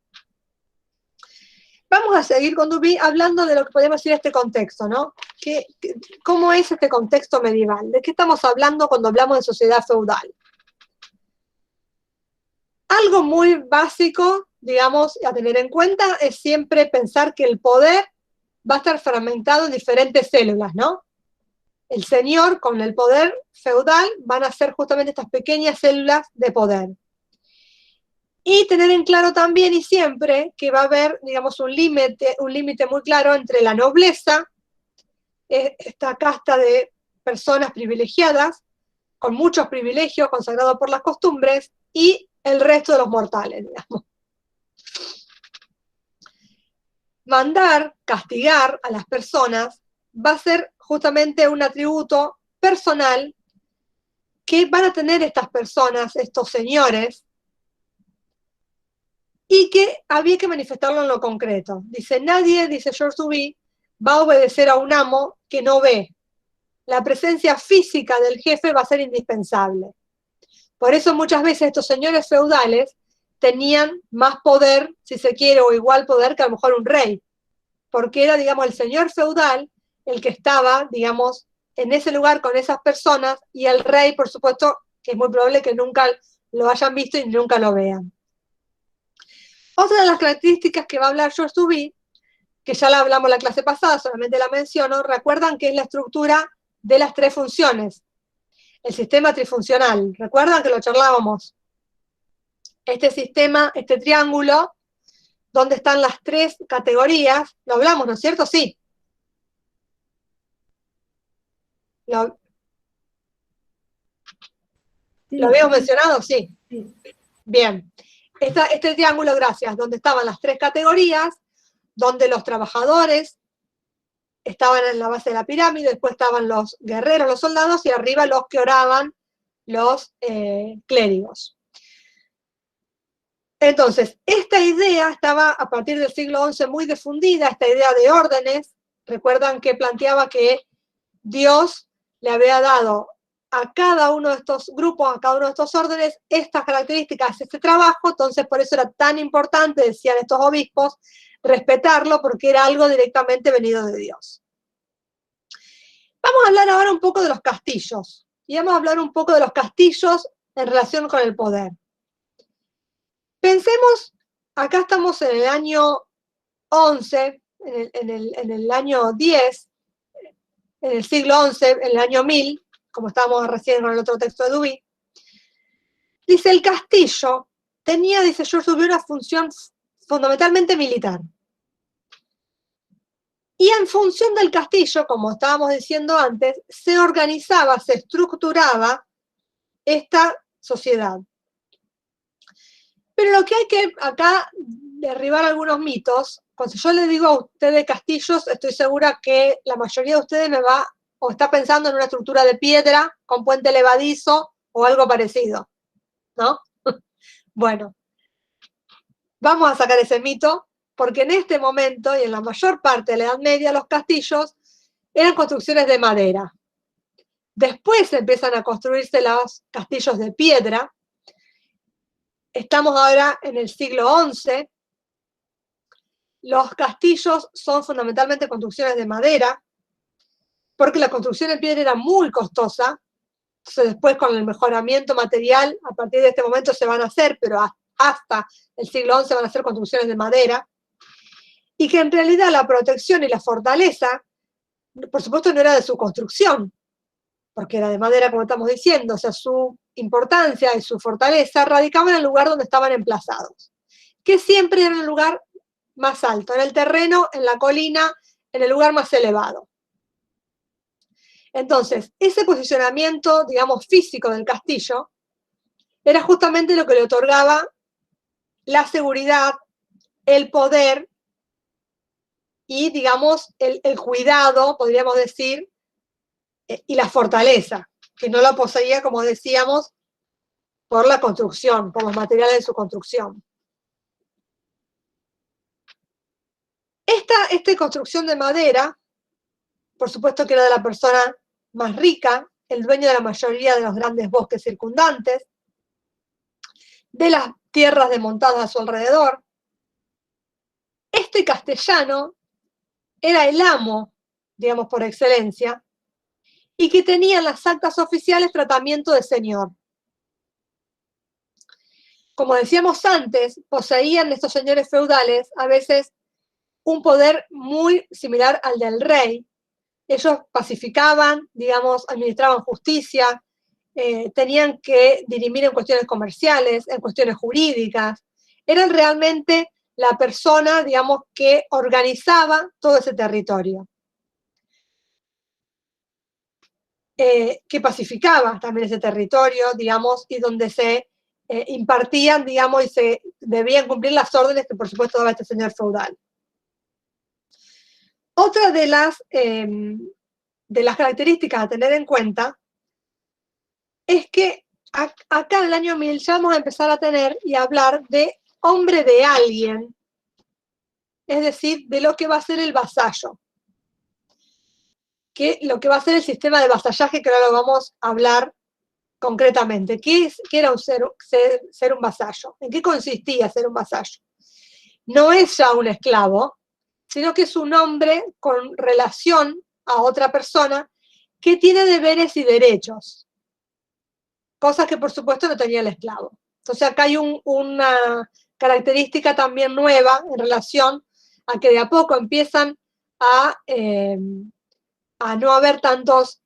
Vamos a seguir con Duby hablando de lo que podemos decir este contexto, ¿no? ¿Cómo es este contexto medieval? ¿De qué estamos hablando cuando hablamos de sociedad feudal? Algo muy básico, digamos, a tener en cuenta es siempre pensar que el poder va a estar fragmentado en diferentes células, ¿no? El señor con el poder feudal van a ser justamente estas pequeñas células de poder. Y tener en claro también y siempre que va a haber, digamos, un límite muy claro entre la nobleza, esta casta de personas privilegiadas, con muchos privilegios consagrados por las costumbres, y el resto de los mortales, digamos. Mandar, castigar a las personas va a ser justamente un atributo personal que van a tener estas personas, estos señores, y que había que manifestarlo en lo concreto. Dice, nadie, dice George Duby, va a obedecer a un amo que no ve. La presencia física del jefe va a ser indispensable. Por eso muchas veces estos señores feudales tenían más poder, si se quiere, o igual poder que a lo mejor un rey, porque era, digamos, el señor feudal el que estaba, digamos, en ese lugar con esas personas, y el rey, por supuesto, que es muy probable que nunca lo hayan visto y nunca lo vean. Otra de las características que va a hablar George Duby, que ya la hablamos en la clase pasada, solamente la menciono, recuerdan que es la estructura de las tres funciones, el sistema trifuncional. ¿Recuerdan que lo charlábamos? Este sistema, este triángulo, donde están las tres categorías, lo hablamos, ¿no es cierto? Sí. ¿Lo habíamos mencionado? Sí. Bien. Este triángulo, gracias, donde estaban las tres categorías, donde los trabajadores estaban en la base de la pirámide, después estaban los guerreros, los soldados, y arriba los que oraban, los clérigos. Entonces, esta idea estaba a partir del siglo XI muy difundida, esta idea de órdenes. Recuerdan que planteaba que Dios le había dado a cada uno de estos grupos, a cada uno de estos órdenes, estas características, este trabajo. Entonces por eso era tan importante, decían estos obispos, respetarlo, porque era algo directamente venido de Dios. Vamos a hablar ahora un poco de los castillos, y vamos a hablar un poco de los castillos en relación con el poder. Pensemos, acá estamos en el año 11, en el año 10, en el siglo XI, en el año 1000, como estábamos recién con el otro texto de Duby. Dice, el castillo tenía, dice George Duby, una función fundamentalmente militar. Y en función del castillo, como estábamos diciendo antes, se organizaba, se estructuraba esta sociedad. Pero lo que hay que acá derribar algunos mitos, cuando yo les digo a ustedes castillos, estoy segura que la mayoría de ustedes me va o está pensando en una estructura de piedra con puente levadizo o algo parecido, ¿no? Bueno, vamos a sacar ese mito, porque en este momento y en la mayor parte de la Edad Media los castillos eran construcciones de madera. Después empiezan a construirse los castillos de piedra. Estamos ahora en el siglo XI. Los castillos son fundamentalmente construcciones de madera, porque la construcción en piedra era muy costosa. Entonces después con el mejoramiento material, a partir de este momento se van a hacer, pero hasta el siglo XI van a ser construcciones de madera. Y que en realidad la protección y la fortaleza, por supuesto, no era de su construcción, porque era de madera, como estamos diciendo, o sea, su importancia y su fortaleza radicaba en el lugar donde estaban emplazados, que siempre era el lugar más alto, en el terreno, en la colina, en el lugar más elevado. Entonces, ese posicionamiento, digamos, físico del castillo, era justamente lo que le otorgaba la seguridad, el poder y, digamos, el cuidado, podríamos decir, y la fortaleza, que no la poseía, como decíamos, por la construcción, por los materiales de su construcción. Esta construcción de madera, por supuesto que era de la persona más rica, el dueño de la mayoría de los grandes bosques circundantes, de las tierras desmontadas a su alrededor. Este castellano era el amo, digamos, por excelencia, y que tenía en las actas oficiales tratamiento de señor. Como decíamos antes, poseían estos señores feudales a veces un poder muy similar al del rey. Ellos pacificaban, digamos, administraban justicia, tenían que dirimir en cuestiones comerciales, en cuestiones jurídicas. Eran realmente la persona, digamos, que organizaba todo ese territorio. Que pacificaba también ese territorio, digamos, y donde se impartían, digamos, y se debían cumplir las órdenes que, por supuesto, daba este señor feudal. Otra de las características a tener en cuenta es que acá en el año 1000 ya vamos a empezar a tener y a hablar de hombre de alguien, es decir, de lo que va a ser el vasallo, que lo que va a ser el sistema de vasallaje, que ahora lo vamos a hablar concretamente. ¿Qué era ser un vasallo? ¿En qué consistía ser un vasallo? No es ya un esclavo, sino que es un hombre con relación a otra persona que tiene deberes y derechos, cosas que por supuesto no tenía el esclavo. Entonces acá hay una característica también nueva en relación a que de a poco empiezan a no haber tantos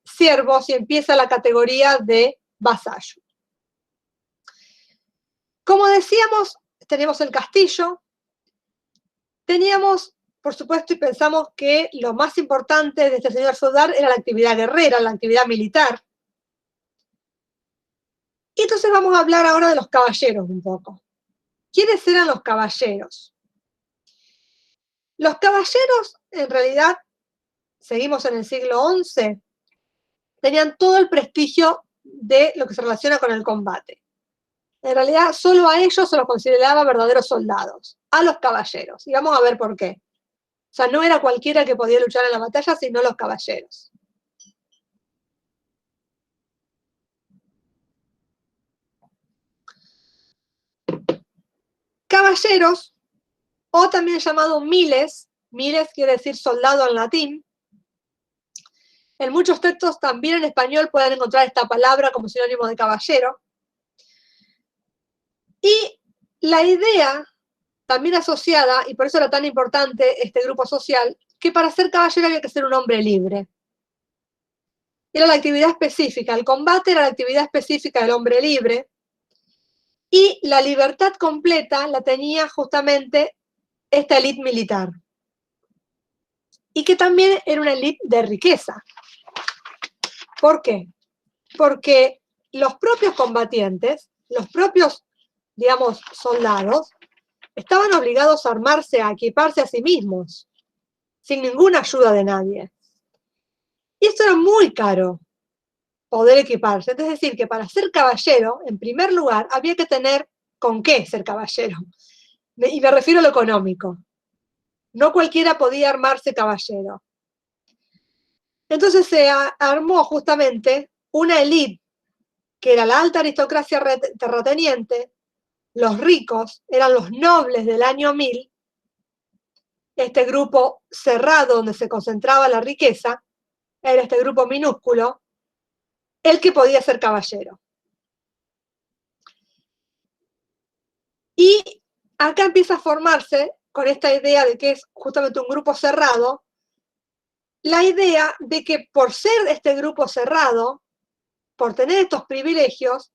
siervos y empieza la categoría de vasallo. Como decíamos, tenemos el castillo, teníamos, por supuesto, y pensamos que lo más importante de este señor feudal era la actividad guerrera, la actividad militar. Y entonces vamos a hablar ahora de los caballeros un poco. ¿Quiénes eran los caballeros? Los caballeros, en realidad, seguimos en el siglo XI, tenían todo el prestigio de lo que se relaciona con el combate. En realidad, solo a ellos se los consideraba verdaderos soldados, a los caballeros. Y vamos a ver por qué. O sea, no era cualquiera que podía luchar en la batalla, sino los caballeros. Caballeros, o también llamado miles, miles quiere decir soldado en latín. En muchos textos, también en español, pueden encontrar esta palabra como sinónimo de caballero. Y la idea, también asociada, y por eso era tan importante este grupo social, que para ser caballero había que ser un hombre libre. Era la actividad específica, el combate era la actividad específica del hombre libre, y la libertad completa la tenía justamente esta élite militar. Y que también era una élite de riqueza. ¿Por qué? Porque los propios combatientes, los propios, digamos, soldados, estaban obligados a armarse, a equiparse a sí mismos, sin ninguna ayuda de nadie. Y esto era muy caro, poder equiparse. Es decir, que para ser caballero, en primer lugar, había que tener con qué ser caballero. Y me refiero a lo económico. No cualquiera podía armarse caballero. Entonces se armó justamente una élite, que era la alta aristocracia terrateniente, los ricos, eran los nobles del año 1000, este grupo cerrado donde se concentraba la riqueza, era este grupo minúsculo, el que podía ser caballero. Y acá empieza a formarse, con esta idea de que es justamente un grupo cerrado, la idea de que por ser este grupo cerrado, por tener estos privilegios,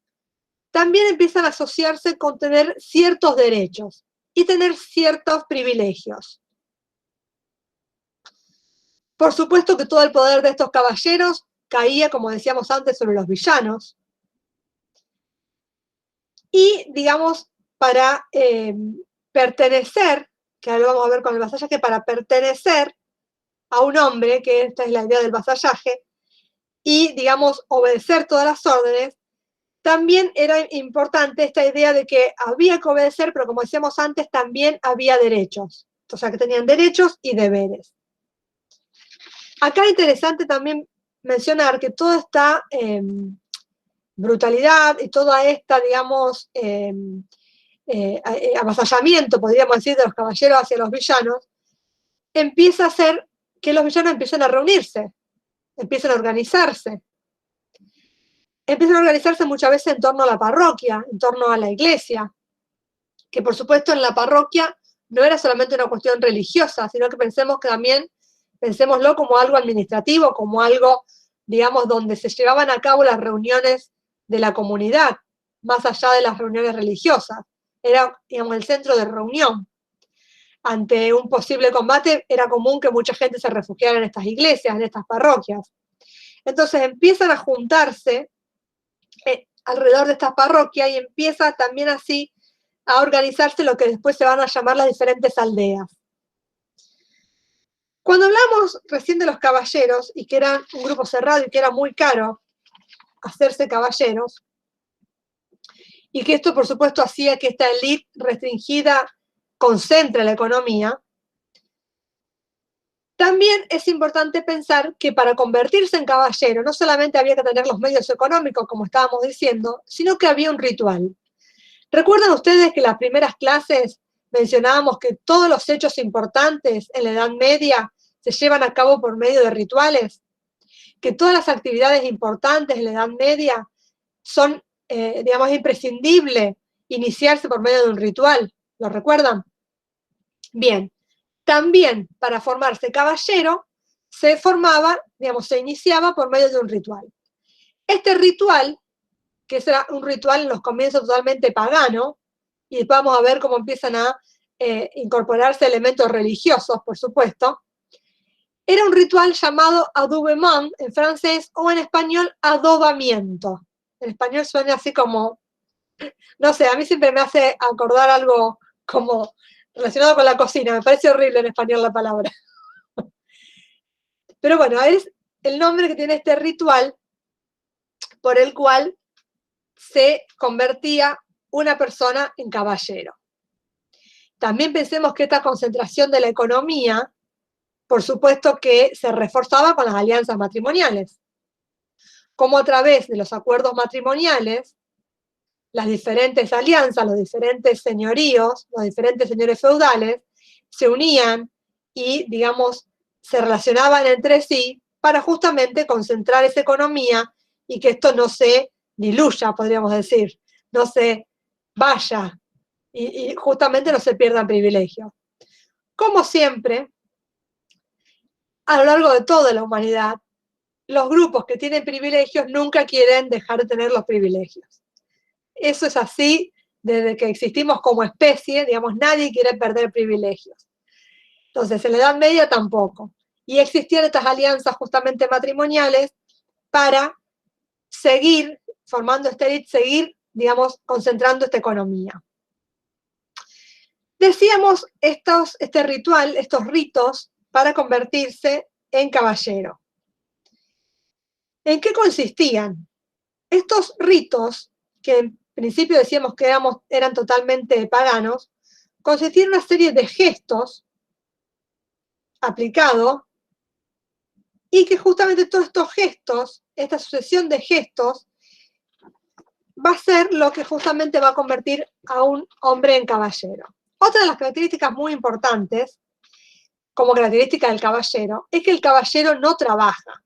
también empiezan a asociarse con tener ciertos derechos y tener ciertos privilegios. Por supuesto que todo el poder de estos caballeros caía, como decíamos antes, sobre los villanos. Y, digamos, para pertenecer, que ahora lo vamos a ver con el vasallaje, para pertenecer a un hombre, que esta es la idea del vasallaje, y, digamos, obedecer todas las órdenes, también era importante esta idea de que había que obedecer, pero como decíamos antes, también había derechos. O sea, que tenían derechos y deberes. Acá es interesante también mencionar que toda esta brutalidad y toda esta, digamos, avasallamiento, podríamos decir, de los caballeros hacia los villanos, empieza a hacer que los villanos empiecen a reunirse, empiecen a organizarse. Empiezan a organizarse muchas veces en torno a la parroquia, en torno a la iglesia, que por supuesto en la parroquia no era solamente una cuestión religiosa, sino que pensémoslo como algo administrativo, como algo, digamos, donde se llevaban a cabo las reuniones de la comunidad, más allá de las reuniones religiosas. Era, digamos, el centro de reunión. Ante un posible combate era común que mucha gente se refugiara en estas iglesias, en estas parroquias. Entonces empiezan a juntarse alrededor de estas parroquias y empieza también así a organizarse lo que después se van a llamar las diferentes aldeas. Cuando hablamos recién de los caballeros, y que eran un grupo cerrado y que era muy caro hacerse caballeros, y que esto por supuesto hacía que esta élite restringida concentre la economía, también es importante pensar que para convertirse en caballero no solamente había que tener los medios económicos, como estábamos diciendo, sino que había un ritual. ¿Recuerdan ustedes que en las primeras clases mencionábamos que todos los hechos importantes en la Edad Media se llevan a cabo por medio de rituales? Que todas las actividades importantes en la Edad Media son, digamos, imprescindible iniciarse por medio de un ritual. ¿Lo recuerdan? Bien. También para formarse caballero se formaba, digamos, se iniciaba por medio de un ritual. Este ritual, que era un ritual en los comienzos totalmente pagano, y después vamos a ver cómo empiezan a incorporarse elementos religiosos, por supuesto, era un ritual llamado adoubement en francés o en español adobamiento. En español suena así como, no sé, a mí siempre me hace acordar algo como relacionado con la cocina, me parece horrible en español la palabra. Pero bueno, es el nombre que tiene este ritual por el cual se convertía una persona en caballero. También pensemos que esta concentración de la economía, por supuesto que se reforzaba con las alianzas matrimoniales. Como a través de los acuerdos matrimoniales, las diferentes alianzas, los diferentes señoríos, los diferentes señores feudales, se unían y, digamos, se relacionaban entre sí para justamente concentrar esa economía y que esto no se diluya, podríamos decir, no se vaya y justamente no se pierdan privilegios. Como siempre, a lo largo de toda la humanidad, los grupos que tienen privilegios nunca quieren dejar de tener los privilegios. Eso es así desde que existimos como especie, digamos, nadie quiere perder privilegios. Entonces, en la Edad Media tampoco. Y existían estas alianzas justamente matrimoniales para seguir formando esta élite, seguir, digamos, concentrando esta economía. Decíamos este ritual, estos ritos para convertirse en caballero. ¿En qué consistían? Estos ritos, que en principio decíamos que eran totalmente paganos, consistían en una serie de gestos aplicados y que justamente todos estos gestos, esta sucesión de gestos, va a ser lo que justamente va a convertir a un hombre en caballero. Otra de las características muy importantes, como característica del caballero, es que el caballero no trabaja.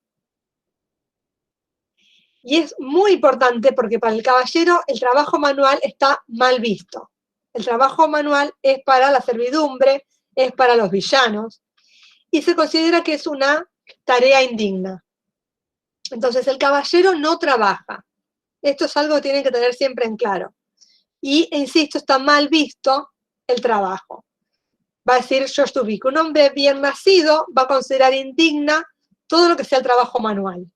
Y es muy importante porque para el caballero el trabajo manual está mal visto. El trabajo manual es para la servidumbre, es para los villanos, y se considera que es una tarea indigna. Entonces el caballero no trabaja. Esto es algo que tienen que tener siempre en claro. Y, insisto, está mal visto el trabajo. Va a decir George Duby que un hombre bien nacido va a considerar indigna todo lo que sea el trabajo manual.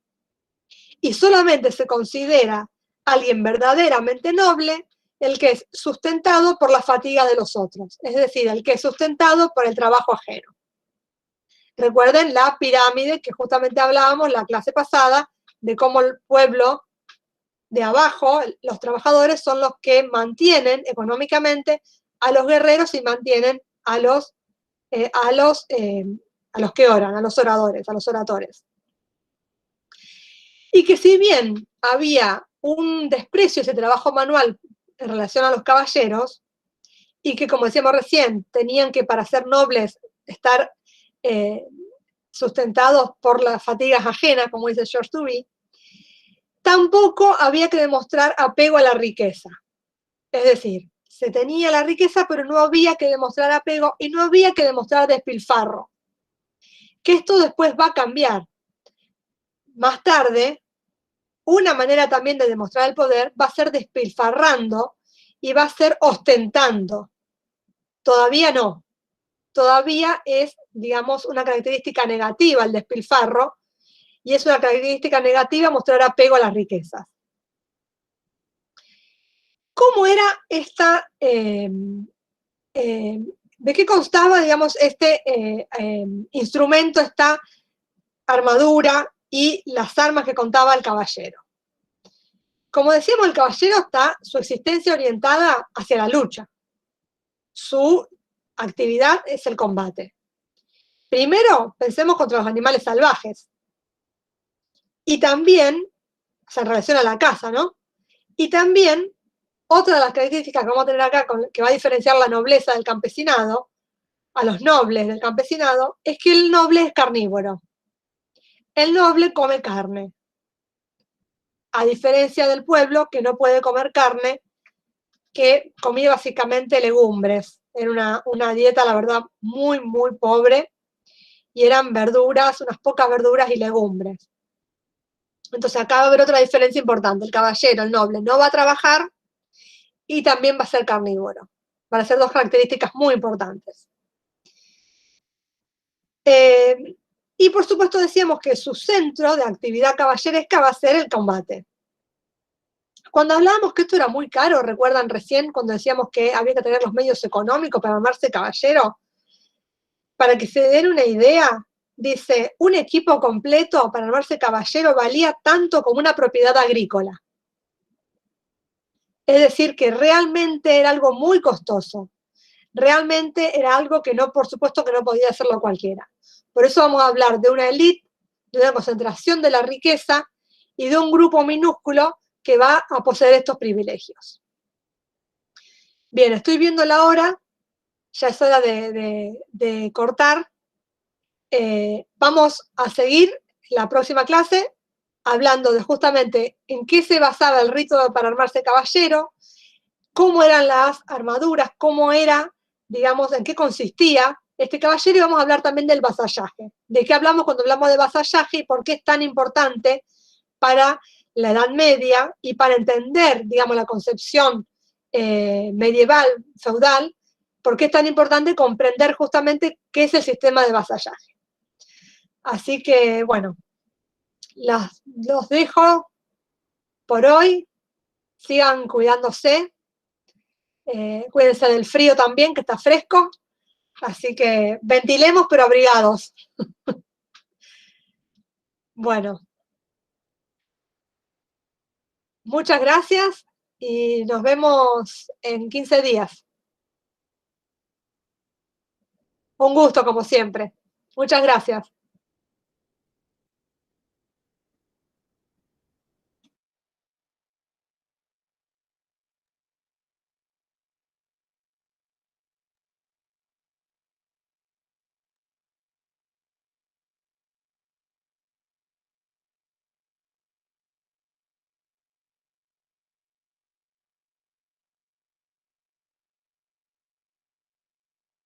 Y solamente se considera alguien verdaderamente noble el que es sustentado por la fatiga de los otros, es decir, el que es sustentado por el trabajo ajeno. Recuerden la pirámide que justamente hablábamos la clase pasada, de cómo el pueblo de abajo, los trabajadores, son los que mantienen económicamente a los guerreros y mantienen a los que oran, a los oradores, a los oradores. Y que si bien había un desprecio a ese trabajo manual en relación a los caballeros, y que, como decíamos recién, tenían que, para ser nobles, estar sustentados por las fatigas ajenas, como dice George Duby, tampoco había que demostrar apego a la riqueza. Es decir, se tenía la riqueza, pero no había que demostrar apego y no había que demostrar despilfarro. Que esto después va a cambiar. Más tarde, una manera también de demostrar el poder va a ser despilfarrando y va a ser ostentando. Todavía no. Todavía es, digamos, una característica negativa el despilfarro, y es una característica negativa mostrar apego a las riquezas. ¿Cómo era esta, de qué constaba, digamos, este instrumento, esta armadura y las armas que contaba el caballero? Como decíamos, el caballero está su existencia orientada hacia la lucha. Su actividad es el combate. Primero, pensemos contra los animales salvajes. Y también, en relación a la caza, ¿no? Y también, otra de las características que vamos a tener acá, que va a diferenciar la nobleza del campesinado, a los nobles del campesinado, es que el noble es carnívoro. El noble come carne. A diferencia del pueblo, que no puede comer carne, que comía básicamente legumbres. Era una dieta, la verdad, muy, muy pobre, y eran verduras, unas pocas verduras y legumbres. Entonces acá va a haber otra diferencia importante. El caballero, el noble, no va a trabajar y también va a ser carnívoro. Van a ser dos características muy importantes. Y por supuesto decíamos que su centro de actividad caballeresca va a ser el combate. Cuando hablábamos que esto era muy caro, ¿recuerdan recién cuando decíamos que había que tener los medios económicos para armarse caballero? Para que se den una idea, dice, un equipo completo para armarse caballero valía tanto como una propiedad agrícola. Es decir, que realmente era algo muy costoso. Realmente era algo que no, por supuesto que no podía hacerlo cualquiera. Por eso vamos a hablar de una élite, de una concentración de la riqueza y de un grupo minúsculo que va a poseer estos privilegios. Bien, estoy viendo la hora, ya es hora de cortar. Vamos a seguir la próxima clase hablando de justamente en qué se basaba el rito para armarse caballero, cómo eran las armaduras, cómo era, digamos, en qué consistía este caballero, y vamos a hablar también del vasallaje. ¿De qué hablamos cuando hablamos de vasallaje y por qué es tan importante para la Edad Media y para entender, digamos, la concepción medieval, feudal, por qué es tan importante comprender justamente qué es el sistema de vasallaje? Así que, bueno, los dejo por hoy. Sigan cuidándose. Cuídense del frío también, que está fresco. Así que ventilemos, pero abrigados. Bueno. Muchas gracias y nos vemos en 15 días. Un gusto, como siempre. Muchas gracias.